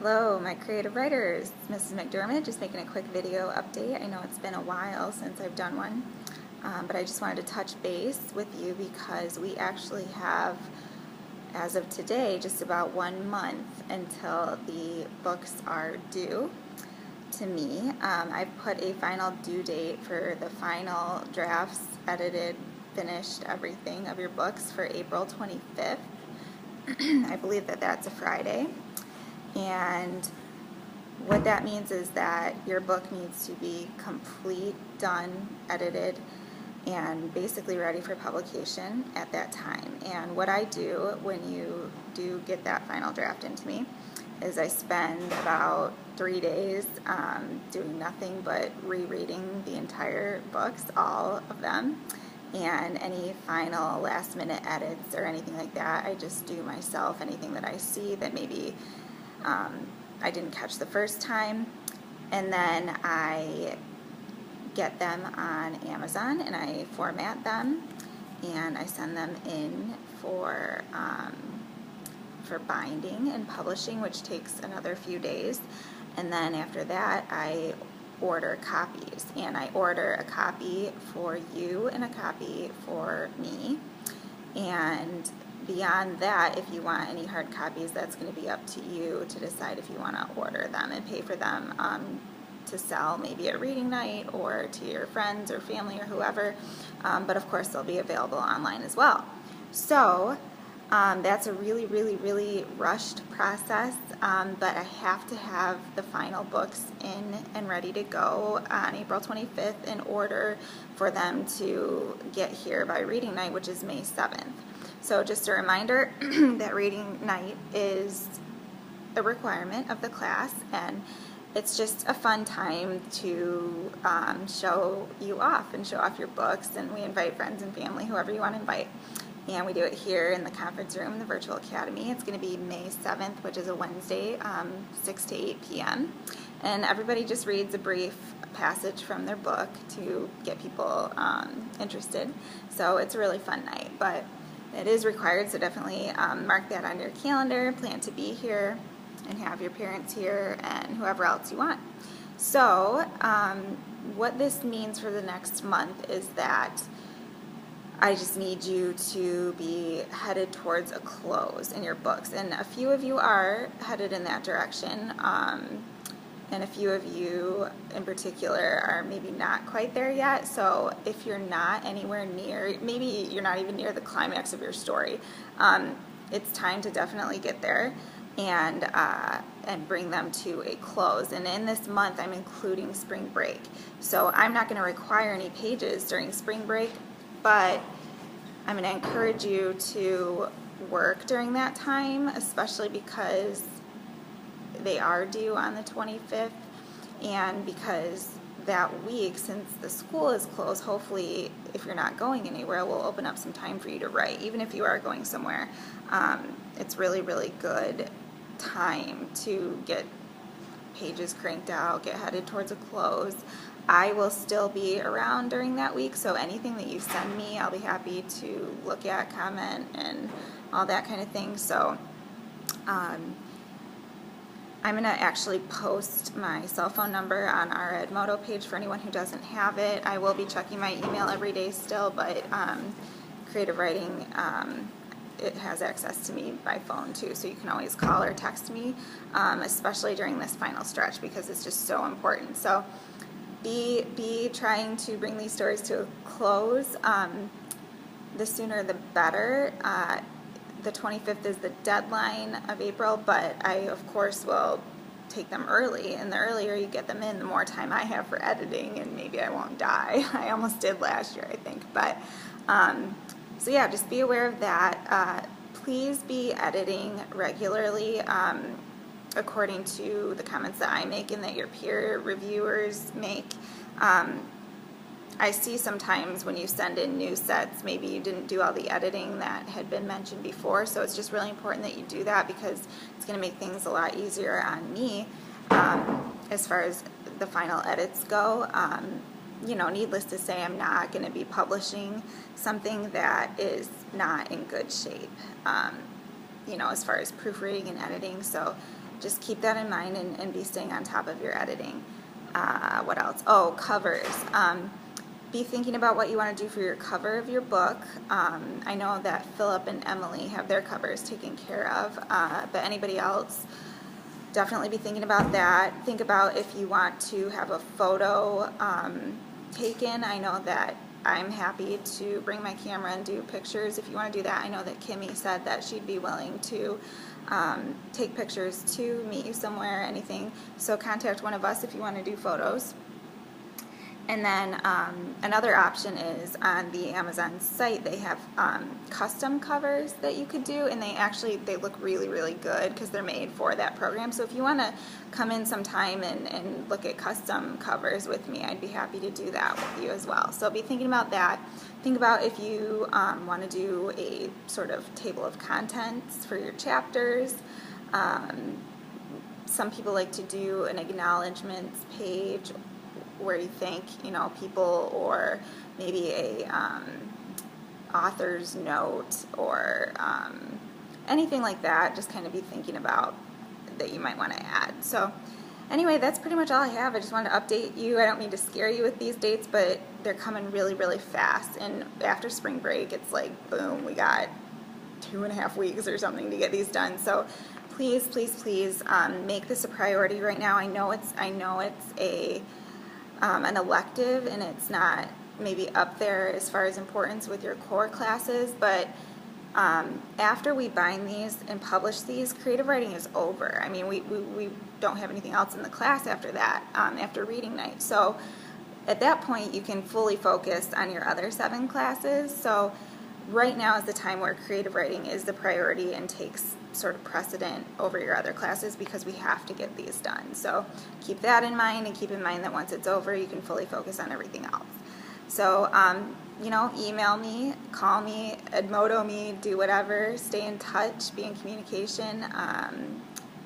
Hello, my creative writers. Mrs. McDermott, just making a quick video update. I know it's been a while since I've done one, but I just wanted to touch base with you because we actually have, as of today, just about 1 month until the books are due to me. I've put a final due date for the final drafts, edited, finished, everything of your books for April 25th. I believe that that's a Friday. And what that means is that your book needs to be complete, done, edited, and basically ready for publication at that time. And what I do when you do get that final draft into me is I spend about 3 days doing nothing but rereading the entire books, all of them, and any final last minute edits or anything like that I just do myself. Anything that I see that maybe I didn't catch the first time, and then I get them on Amazon and I format them and I send them in for binding and publishing, which takes another few days. And then after that I order copies, and I order a copy for you and a copy for me. And beyond that, if you want any hard copies, that's going to be up to you to decide if you want to order them and pay for them to sell maybe at reading night or to your friends or family or whoever. But of course, they'll be available online as well. So that's a really, really, really rushed process, but I have to have the final books in and ready to go on April 25th in order for them to get here by reading night, which is May 7th. So just a reminder that reading night is a requirement of the class, and it's just a fun time to show you off and show off your books, and we invite friends and family, whoever you want to invite. And we do it here in the conference room in the Virtual Academy. It's going to be May 7th, which is a Wednesday, 6 to 8 p.m. And everybody just reads a brief passage from their book to get people interested. So it's a really fun night, but it is required, so definitely mark that on your calendar. Plan to be here and have your parents here and whoever else you want. So what this means for the next month is that I just need you to be headed towards a close in your books. And a few of you are headed in that direction. And a few of you in particular are maybe not quite there yet. So if you're not anywhere near, maybe you're not even near the climax of your story, it's time to definitely get there and bring them to a close. And in this month, I'm including spring break. So I'm not going to require any pages during spring break, but I'm going to encourage you to work during that time, especially because they are due on the 25th, and because that week, since the school is closed, hopefully if you're not going anywhere, we'll open up some time for you to write. Even if you are going somewhere, it's really, really good time to get pages cranked out, get headed towards a close. I will still be around during that week, so anything that you send me, I'll be happy to look at, comment, and all that kind of thing. So I'm going to actually post my cell phone number on our Edmodo page for anyone who doesn't have it. I will be checking my email every day still, but creative writing, it has access to me by phone too, so you can always call or text me, especially during this final stretch, because it's just so important. So be trying to bring these stories to a close. The sooner the better. The 25th is the deadline of April, but I, of course, will take them early, and the earlier you get them in, the more time I have for editing, and maybe I won't die. I almost did last year, I think. But so yeah, just be aware of that. Please be editing regularly according to the comments that I make and that your peer reviewers make. I see sometimes when you send in new sets, maybe you didn't do all the editing that had been mentioned before, so it's just really important that you do that, because it's going to make things a lot easier on me as far as the final edits go. You know, needless to say, I'm not going to be publishing something that is not in good shape, you know, as far as proofreading and editing, so just keep that in mind and be staying on top of your editing. What else? Oh, covers. Be thinking about what you want to do for your cover of your book. I know that Philip and Emily have their covers taken care of, but anybody else, definitely be thinking about that. Think about if you want to have a photo taken. I know that I'm happy to bring my camera and do pictures if you want to do that. I know that Kimmy said that she'd be willing to take pictures to meet you somewhere, anything. So contact one of us if you want to do photos. And then another option is on the Amazon site, they have custom covers that you could do, and they look really, really good because they're made for that program. So if you want to come in sometime and look at custom covers with me, I'd be happy to do that with you as well. So be thinking about that. Think about if you want to do a sort of table of contents for your chapters. Some people like to do an acknowledgments page where you thank, people, or maybe a author's note, or anything like that. Just kind of be thinking about that you might want to add. So anyway, that's pretty much all I have. I just wanted to update you. I don't mean to scare you with these dates, but they're coming really, really fast. And after spring break, it's like, boom, we got 2.5 weeks or something to get these done. So please, please, please make this a priority right now. I know it's an elective, and it's not maybe up there as far as importance with your core classes, but after we bind these and publish these, creative writing is over. I mean, we don't have anything else in the class after that, after reading night. So at that point, you can fully focus on your other 7 classes. So right now is the time where creative writing is the priority and takes sort of precedent over your other classes, because we have to get these done. So keep that in mind, and keep in mind that once it's over, you can fully focus on everything else. So, email me, call me, Edmodo me, do whatever, stay in touch, be in communication,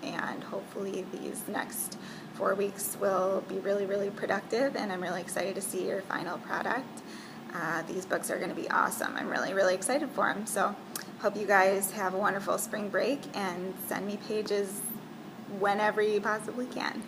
and hopefully these next 4 weeks will be really, really productive, and I'm really excited to see your final product. These books are going to be awesome. I'm really, really excited for them. So hope you guys have a wonderful spring break, and send me pages whenever you possibly can.